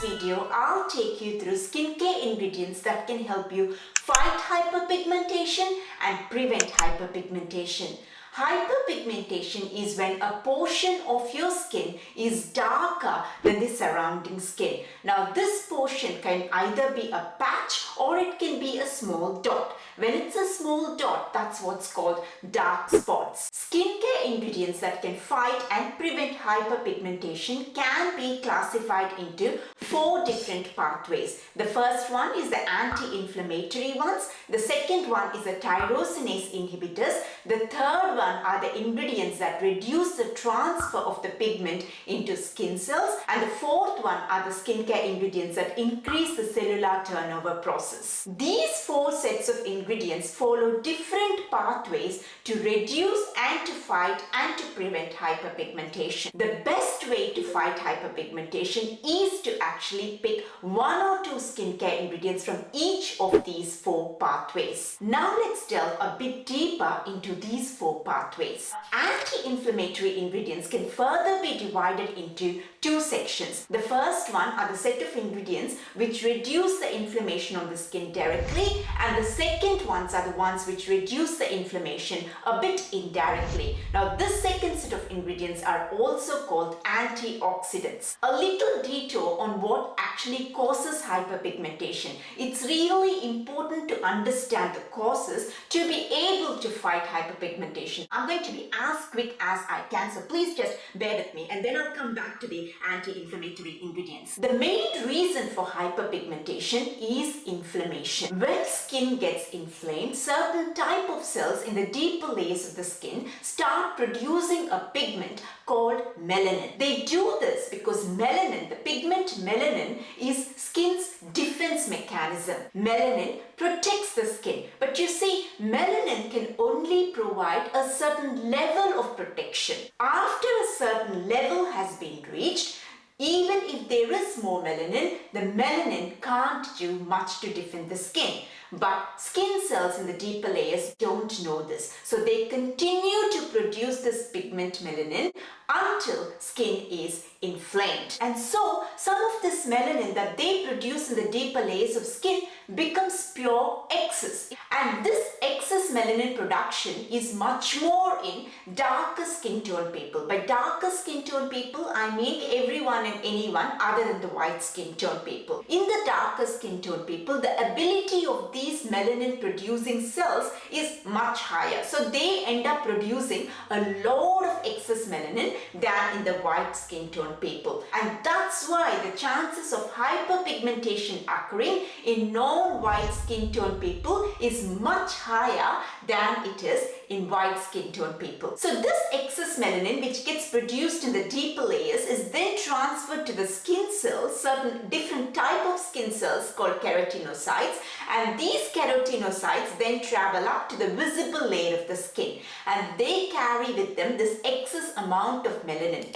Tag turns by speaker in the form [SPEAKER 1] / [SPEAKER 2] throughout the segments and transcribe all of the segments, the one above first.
[SPEAKER 1] video, I'll take you through skincare ingredients that can help you fight hyperpigmentation and prevent hyperpigmentation. Hyperpigmentation is when a portion of your skin is darker than the surrounding skin. Now this portion can either be a patch or it can be a small dot. When it's a small dot, that's what's called dark spots. Skincare ingredients that can fight and prevent hyperpigmentation can be classified into 4 different pathways. The first one is the anti-inflammatory ones. The second one is the tyrosinase inhibitors. The third one are the ingredients that reduce the transfer of the pigment into skin cells. And the fourth one are the skincare ingredients that increase the cellular turnover process. These 4 sets of ingredients follow different pathways to reduce and to fight and to prevent hyperpigmentation. The best way to fight hyperpigmentation is to actually pick 1 or 2 skincare ingredients from each of these 4 pathways. Now let's delve a bit deeper into these 4 pathways. Anti-inflammatory ingredients can further be divided into 2 sections. The first one are the set of ingredients which reduce the inflammation on the skin directly, and the second ones are the ones which reduce the inflammation a bit indirectly. Now this second set of ingredients are also called antioxidants. A little detour on what actually causes hyperpigmentation. It's really important to understand the causes to be able to fight hyperpigmentation. I'm going to be as quick as I can, so please just bear with me, and then I'll come back to the anti-inflammatory ingredients. The main reason for hyperpigmentation is inflammation. When skin gets inflamed, certain type of cells in the deeper layers of the skin start producing a pigment called melanin. They do this because melanin, the pigment melanin, is skin's defense mechanism. Melanin protects the skin, but you see, melanin can only provide a certain level of protection. After a certain level has been reached, even if there is more melanin, the melanin can't do much to defend the skin. But skin cells in the deeper layers don't know this. So they continue to produce this pigment melanin until skin is inflamed. And so some of this melanin that they produce in the deeper layers of skin becomes pure excess. And this excess melanin production is much more in darker skin tone people. By darker skin tone people, I mean everyone and anyone other than the white skin tone people. In the darker skin tone people, the ability of these melanin producing cells is much higher. So they end up producing a lot of excess melanin than in the white skin tone people. And that's why the chances of hyperpigmentation occurring in non-white skin tone people is much higher than it is in white skin tone people. So this excess melanin which gets produced in the deeper layers is then transferred to the skin cells, certain different type of skin cells called keratinocytes, and these keratinocytes then travel up to the visible layer of the skin, and they carry with them this excess amount of melanin,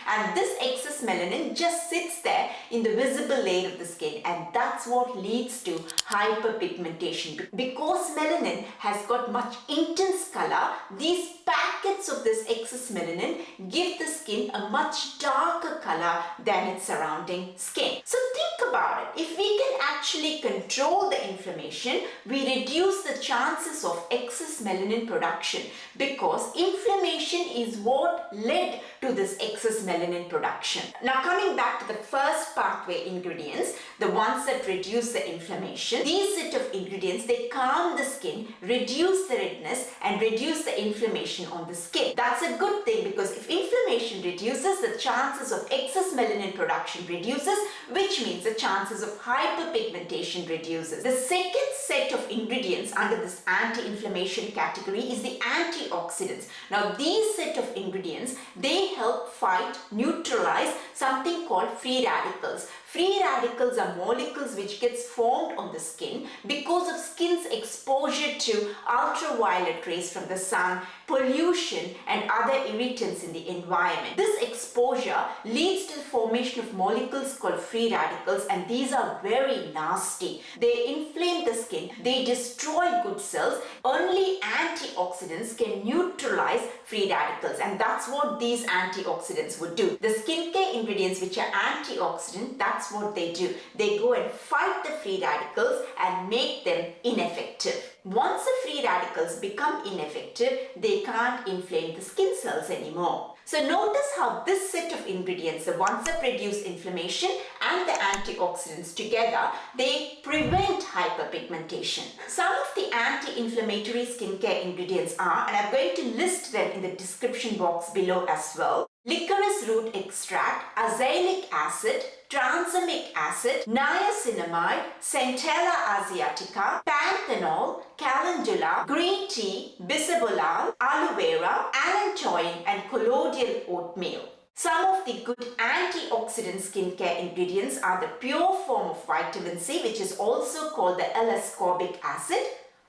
[SPEAKER 1] and this excess melanin just sits there in the visible layer of the skin, and that's what leads to hyperpigmentation. Because melanin has got much intense color, these packets of this excess melanin give the skin a much darker color than its surrounding skin. So think about it. If we can actually control the inflammation, we reduce the chances of excess melanin production, because inflammation is what led to this excess melanin production. Now coming back to the first pathway ingredients, the ones that reduce the inflammation, these set of ingredients, they calm the skin, reduce the redness, and reduce the inflammation on the skin. That's a good thing, because if inflammation reduces, the chances of excess melanin production reduces, which means the chances of hyperpigmentation reduces. The second set of ingredients under this anti-inflammation category is the antioxidants. Now these set of ingredients, they help fight, neutralize something called free radicals. Free radicals are molecules which gets formed on the skin because of skin's exposure to ultraviolet rays from the sun, pollution, and other irritants in the environment. This exposure leads to the formation of molecules called free radicals, and these are very nasty. They inflame the skin, they destroy good cells. Only antioxidants can neutralize free radicals, and that's what these antioxidants would do. The skincare ingredients which are antioxidant, that's what they do. They go and fight the free radicals and make them ineffective. Once the free radicals become ineffective, they can't inflame the skin cells anymore. So notice how this set of ingredients, the ones that produce inflammation and the antioxidants together, they prevent hyperpigmentation. Some of the anti-inflammatory skincare ingredients are, and I'm going to list them in the description box below as well: licorice root extract, azelaic acid, tranexamic acid, niacinamide, centella asiatica, panthenol, calendula, green tea, bisabolol, aloe vera, allantoin, and colloidal oatmeal. Some of the good antioxidant skincare ingredients are the pure form of vitamin C, which is also called the 𝗝cie𝗂𝗿H acid,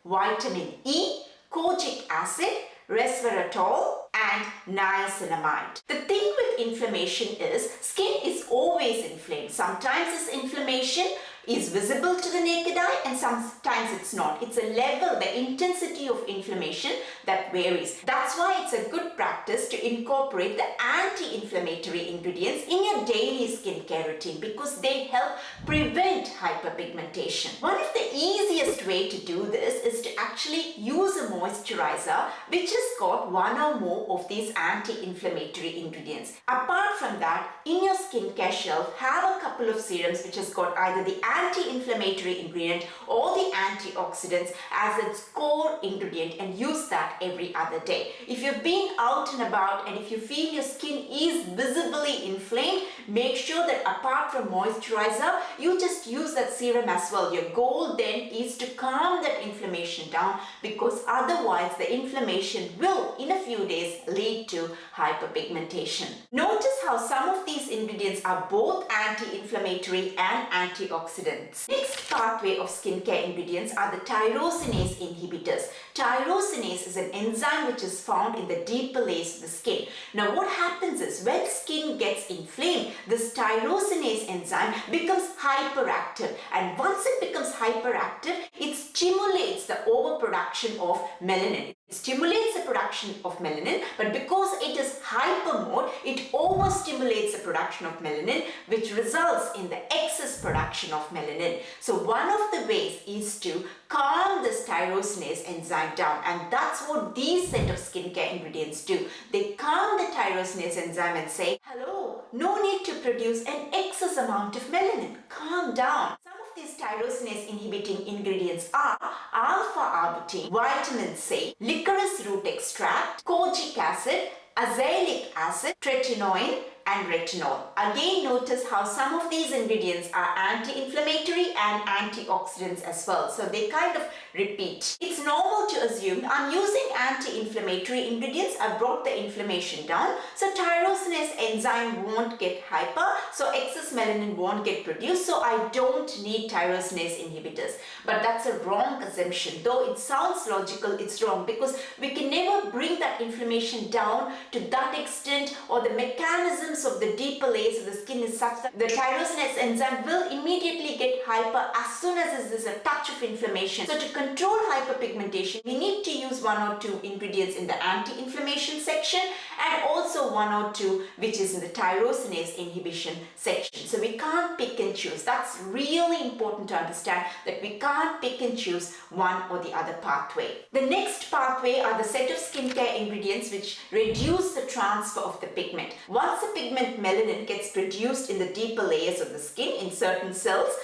[SPEAKER 1] vitamin E, kojic acid, resveratrol, and niacinamide. The thing with inflammation is skin is always inflamed. Sometimes this inflammation is visible to the naked eye and sometimes it's not. It's a level, the intensity of inflammation that varies. That's why it's a good practice to incorporate the anti-inflammatory ingredients in your daily skincare routine because they help prevent hyperpigmentation. One of the easiest way to do this is to actually use a moisturizer which has got one or more of these anti-inflammatory ingredients. Apart from that, in your skincare shelf, have a couple of serums which has got either the anti-inflammatory ingredient or the antioxidants as its core ingredient and use that every other day. If you've been out and about and if you feel your skin is visibly inflamed, make sure that apart from moisturizer, you just use that serum as well. Your goal then is to calm that inflammation down because otherwise the inflammation will in a few days lead to hyperpigmentation. Notice how some of these ingredients are both anti-inflammatory and antioxidants. Next pathway of skincare ingredients are the tyrosinase inhibitors. Tyrosinase is an enzyme which is found in the deeper layers of the skin. Now what happens is when skin gets inflamed, this tyrosinase enzyme becomes hyperactive, and once it becomes hyperactive, it stimulates the overproduction of melanin. It stimulates the production of melanin, but because it is hyper mode, it overstimulates the production of melanin, which results in the excess production of melanin. So one of the ways is to calm this tyrosinase enzyme down, and that's what these set of skincare ingredients do. They calm the tyrosinase enzyme and say, hello, no need to produce an excess amount of melanin. Calm down. These tyrosinase inhibiting ingredients are alpha-arbutin, vitamin C, licorice root extract, kojic acid, azelaic acid, tretinoin, and retinol. Again, notice how some of these ingredients are anti-inflammatory and antioxidants as well. So they kind of repeat. It's normal to assume I'm using anti-inflammatory ingredients. I've brought the inflammation down. So tyrosinase enzyme won't get hyper. So excess melanin won't get produced. So I don't need tyrosinase inhibitors. But that's a wrong assumption. Though it sounds logical, it's wrong because we can never bring that inflammation down to that extent, or the mechanisms of the deeper layers of the skin is such that the tyrosinase enzyme will immediately get hyper as soon as there's a touch of inflammation. So to control hyperpigmentation, we need to use one or two ingredients in the anti-inflammation section and also one or two which is in the tyrosinase inhibition section. So we can't pick and choose. That's really important to understand, that we can't pick and choose one or the other pathway. The next pathway are the set of skincare ingredients which reduce the transfer of the pigment. Once the pigment melanin gets produced in the deeper layers of the skin in certain cells,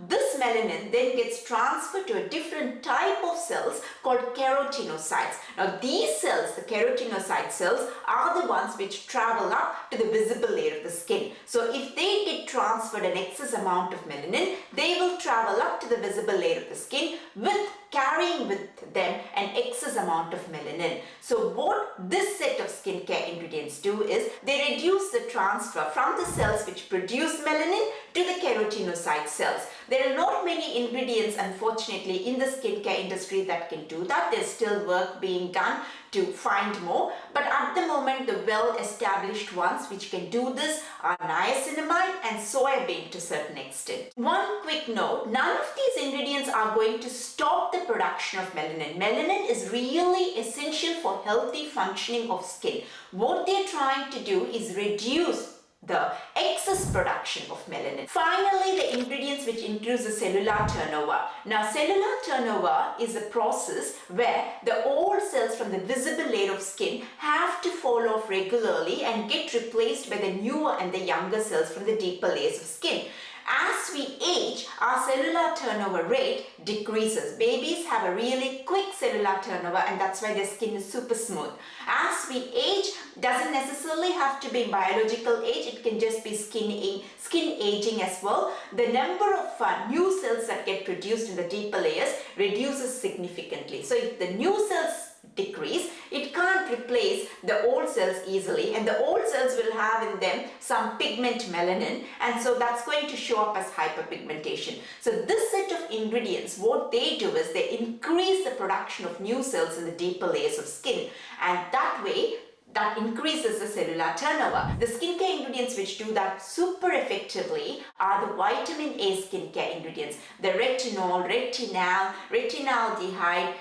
[SPEAKER 1] this melanin then gets transferred to a different type of cells called keratinocytes. Now these cells, the keratinocyte cells, are the ones which travel up to the visible layer of the skin. So if they get transferred an excess amount of melanin, they will travel up to the visible layer of the skin carrying with them an excess amount of melanin. So what this set of skincare ingredients do is they reduce the transfer from the cells which produce melanin to the keratinocyte cells. There are not many ingredients, unfortunately, in the skincare industry that can do that. There's still work being done to find more, but at the moment the well-established ones which can do this are niacinamide and soybean to a certain extent. One quick note, none of these ingredients are going to stop the production of melanin. Melanin is really essential for healthy functioning of skin. What they're trying to do is reduce the excess production of melanin. Finally, the ingredients which increase the cellular turnover. Now, cellular turnover is a process where the old cells from the visible layer of skin have to fall off regularly and get replaced by the newer and the younger cells from the deeper layers of skin. As we age, our cellular turnover rate decreases. Babies have a really quick cellular turnover, and that's why their skin is super smooth. As we age, doesn't necessarily have to be biological age, it can just be skin aging as well. The number of new cells that get produced in the deeper layers reduces significantly. So if the new cells decrease, it can't replace the old cells easily, and the old cells will have in them some pigment melanin, and so that's going to show up as hyperpigmentation. So this set of ingredients, what they do is they increase the production of new cells in the deeper layers of skin, and that way that increases the cellular turnover. The skincare ingredients which do that super effectively are the vitamin A skincare ingredients. The retinol, retinaldehyde,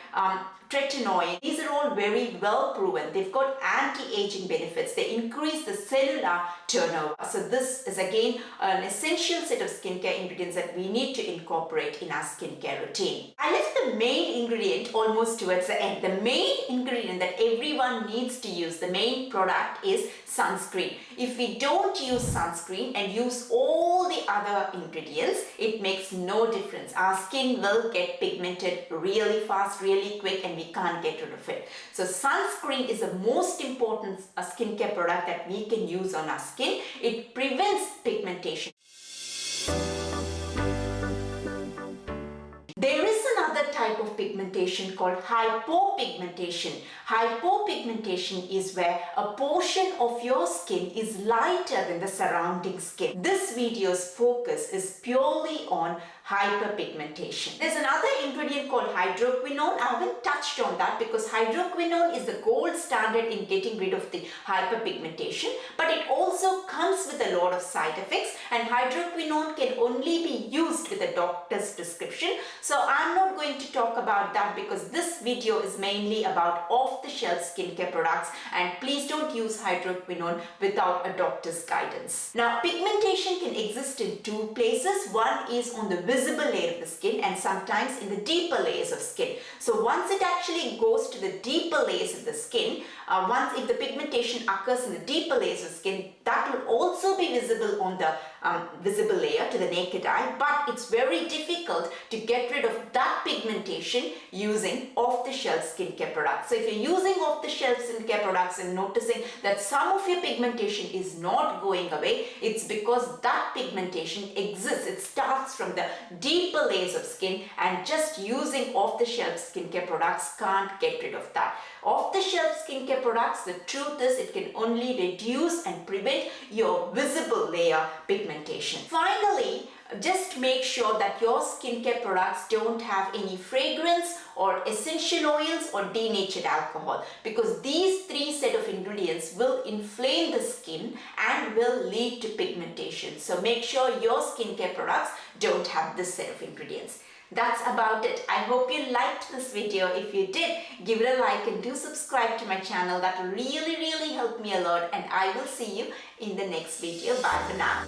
[SPEAKER 1] tretinoin. These are all very well proven. They've got anti-aging benefits. They increase the cellular turnover. So this is again an essential set of skincare ingredients that we need to incorporate in our skincare routine. I left the main ingredient almost towards the end. The main ingredient that everyone needs to use, the main product, is sunscreen. If we don't use sunscreen and use all the other ingredients, it makes no difference. Our skin will get pigmented really fast, really quick, and we can't get rid of it. So sunscreen is the most important skincare product that we can use on our skin. It prevents pigmentation. There is another type of pigmentation called hypopigmentation. Hypopigmentation is where a portion of your skin is lighter than the surrounding skin. This video's focus is purely on hyperpigmentation. There's another ingredient called hydroquinone. I haven't touched on that because hydroquinone is the gold standard in getting rid of the hyperpigmentation, but it also comes with a lot of side effects, and hydroquinone can only be used with a doctor's prescription. So I'm not going to talk about that because this video is mainly about off-the-shelf skincare products, and please don't use hydroquinone without a doctor's guidance. Now, pigmentation can exist in two places. One is on the visible layer of the skin and sometimes in the deeper layers of skin. So once it actually goes to the deeper layers of the skin, if the pigmentation occurs in the deeper layers of skin, that will also be visible on the visible layer to the naked eye, but it's very difficult to get rid of that pigmentation using off-the-shelf skincare products. So if you're using off-the-shelf skincare products and noticing that some of your pigmentation is not going away, it's because that pigmentation exists. It starts from the deeper layers of skin, and just using off-the-shelf skincare products can't get rid of that. Off-the-shelf skincare products, the truth is it can only reduce and prevent your visible layer pigmentation. Finally, just make sure that your skincare products don't have any fragrance or essential oils or denatured alcohol, because these three set of ingredients will inflame the skin and will lead to pigmentation. So make sure your skincare products don't have this set of ingredients. That's about it. I hope you liked this video. If you did, give it a like and do subscribe to my channel. That will really help me a lot, and I will see you in the next video. Bye for now.